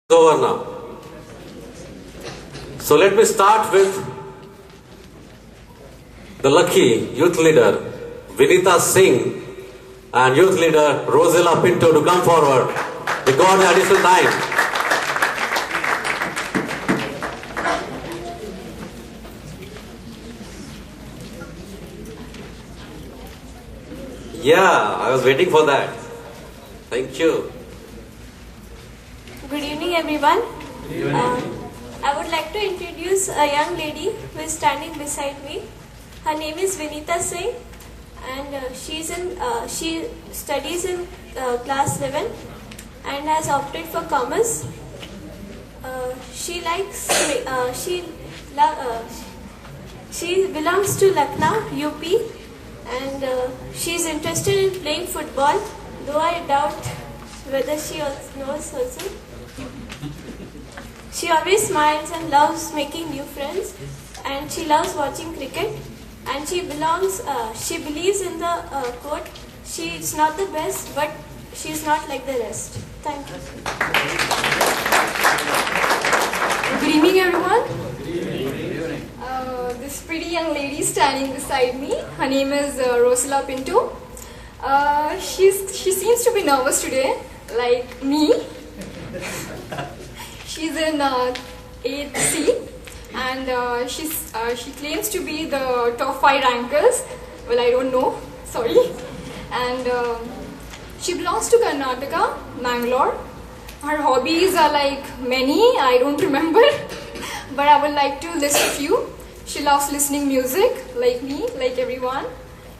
Over now. So let me start with the lucky youth leader Vinita Singh and youth leader Rosella Pinto to come forward. We got the additional time. Yeah, I was waiting for that. Thank you. Good evening, everyone. I would like to introduce a young lady who is standing beside me. Her name is Vinita Singh, and she studies in class 11 and has opted for commerce. She belongs to Lucknow, UP, and she is interested in playing football, though I doubt whether she knows also. She always smiles and loves making new friends, and she loves watching cricket, and she believes in the quote, she is not the best, but she is not like the rest. Thank you. Good evening, everyone. This pretty young lady standing beside me, her name is Rosella Pinto. She seems to be nervous today, like me. She's in 8th C, and she claims to be the top 5 rankers. Well, I don't know, sorry. And she belongs to Karnataka, Mangalore. Her hobbies are like many, I don't remember, but I would like to list a few. She loves listening music, like me, like everyone.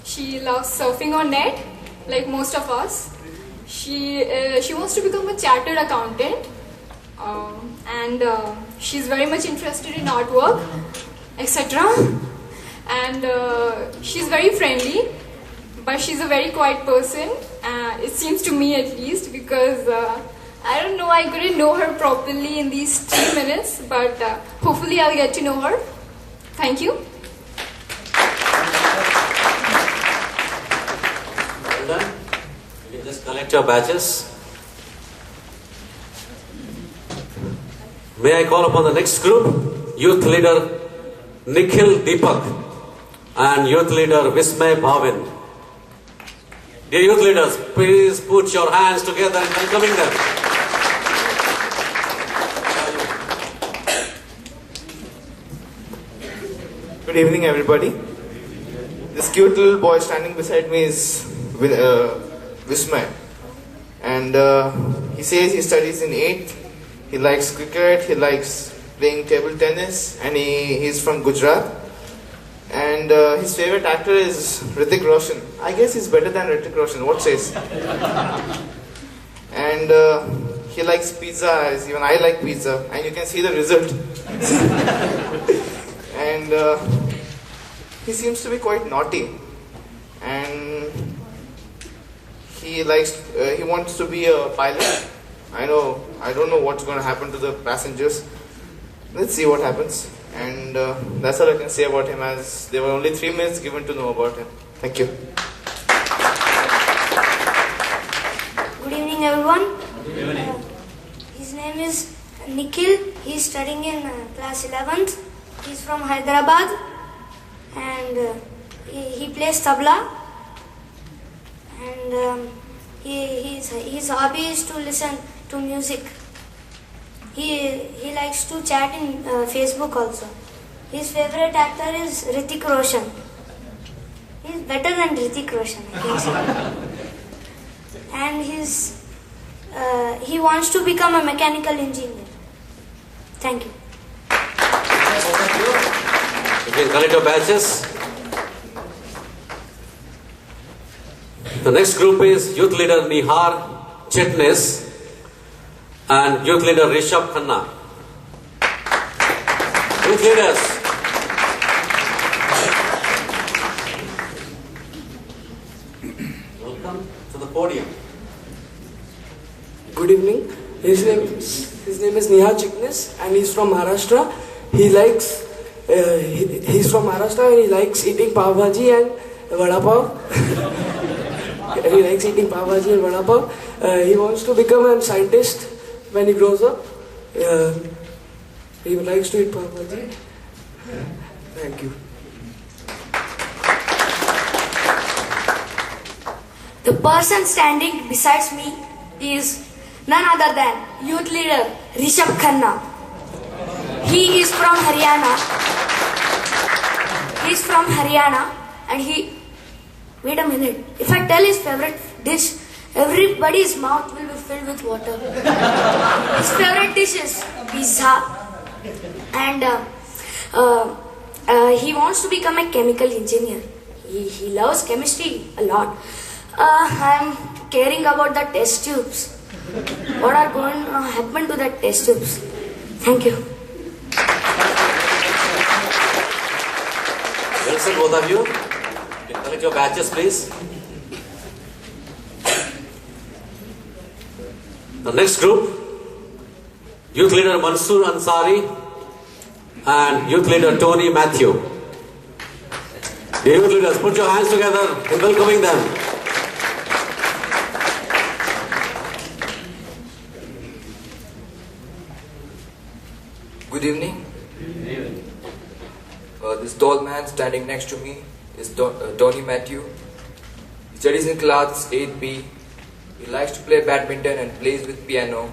She loves surfing on net, like most of us. She wants to become a chartered accountant. And she's very much interested in artwork, etc. And she's very friendly, but she's a very quiet person. It seems to me, at least, because I don't know, I couldn't know her properly in these 3 minutes, but hopefully I'll get to know her. Thank you. Well done. You can just collect your badges. May I call upon the next group, youth leader Nikhil Deepak and youth leader Vismay Bhavin. Dear youth leaders, please put your hands together in welcoming them. Good evening, everybody. This cute little boy standing beside me is Vismay, and he says he studies in 8th. He likes cricket, he likes playing table tennis, and he's from Gujarat. And his favorite actor is Hrithik Roshan. I guess he's better than Hrithik Roshan, what says? And he likes pizza, as even I like pizza, and you can see the result. And he seems to be quite naughty. And he wants to be a pilot. I don't know what's going to happen to the passengers. Let's see what happens. And that's all I can say about him, as there were only 3 minutes given to know about him. Thank you. Good evening, everyone. Good evening. His name is Nikhil. He's studying in class 11th. He's from Hyderabad, and he plays tabla. And his hobby is to listen to music. He likes to chat in Facebook also. His favorite actor is Hrithik Roshan. He's better than Hrithik Roshan, I can say. And he wants to become a mechanical engineer. Thank you. You can collect your badges. The next group is youth leader Nihar Chitnis and youth leader Rishabh Khanna. Youth leaders. Welcome to the podium. Good evening. His name is Nihar Chitnis, and he's from Maharashtra. He's from Maharashtra, and he likes eating pav bhaji and vada pav. He likes eating pav bhaji and vada pav. He wants to become a scientist when he grows up. He likes to eat pav bhaji. Thank you. The person standing beside me is none other than youth leader Rishabh Khanna. He is from Haryana. He's from Haryana and he... Wait a minute. If I tell his favorite dish, everybody's mouth will be filled with water. His favorite dish is pizza. And he wants to become a chemical engineer. He loves chemistry a lot. I'm caring about the test tubes. What are going to happen to the test tubes? Thank you. Well said, both of you. You can collect your badges, please. The next group, youth leader Mansoor Ansari and youth leader Tony Matthew. The youth leaders, put your hands together in welcoming them. Good evening. This tall man standing next to me is Tony Matthew. He studies in class 8B. He likes to play badminton and plays with piano.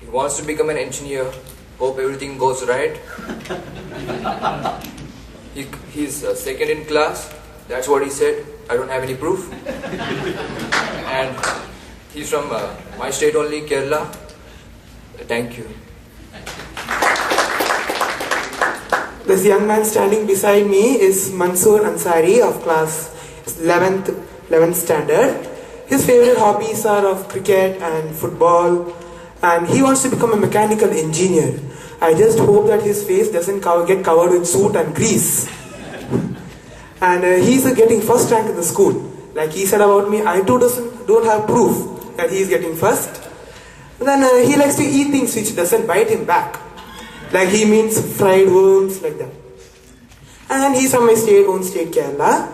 He wants to become an engineer. Hope everything goes right. He's second in class. That's what he said. I don't have any proof. And he's from my state only, Kerala. Thank you. This young man standing beside me is Mansoor Ansari of class 11th standard. His favorite hobbies are of cricket and football, and he wants to become a mechanical engineer. I just hope that his face doesn't get covered with soot and grease. And he's getting first rank in the school. Like he said about me, I too don't have proof that he is getting first. And then he likes to eat things which doesn't bite him back. Like he means fried worms, like that. And he's from my own state, Kerala.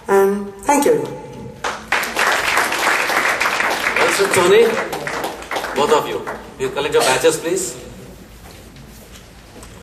And thank you everyone. Well said, Tony. Both of you. You collect your badges, please.